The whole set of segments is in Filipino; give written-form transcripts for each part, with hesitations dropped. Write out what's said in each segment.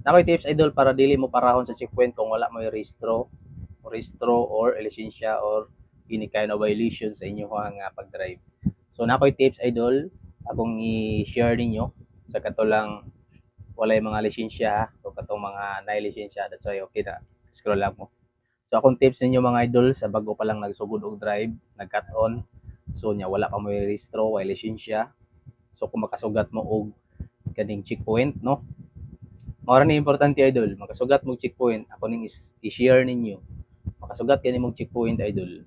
Nakoy tips idol para dili mo parahon sa checkpoint kung wala mo rehistro or lisensya or any kind of violation sa inyo nga pag-drive. So nakoy tips idol akong i-share ninyo sa katulang walay mga lisensya o katong mga nay lisensya, that's why okay na scroll lang mo. So akong tips ninyo mga idol sa bago pa lang nagsugod og drive, nag-cut on, so nya wala pa mo rehistro, wala lisensya. So kung makasugat mo og kaning checkpoint, no? Mao ra ni importante idol, makasugat mo checkpoint, ako ning i-share ninyo. Makasugat kani mo checkpoint idol.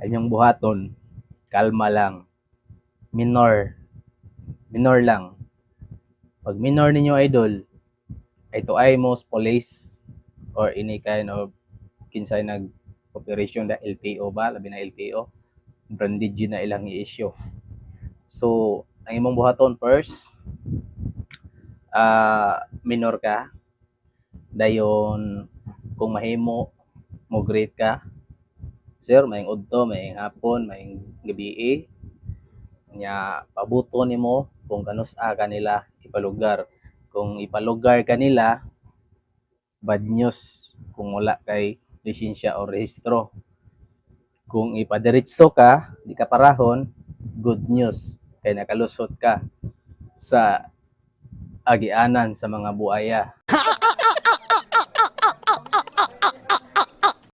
Anyong buhaton, kalma lang. Minor, minor lang. Pag minor ninyo idol, ito ay most police or any kind of kinsay nag operation da LTO ba, labi na LTO, branded yun na ilang i-issue. So, ang imong buhaton first, minor ka, dayon kung mahimo mo grade ka, sir, maing udto, maing hapon, maing gabi nya pabuto nimo kung kanus-a kanila ipalugar. Kung ipalugar kanila, bad news kung wala kay lisensya o rehistro. Kung ipadiretso ka, di ka parahon, good news kay nakalusot ka sa agianan sa mga buaya.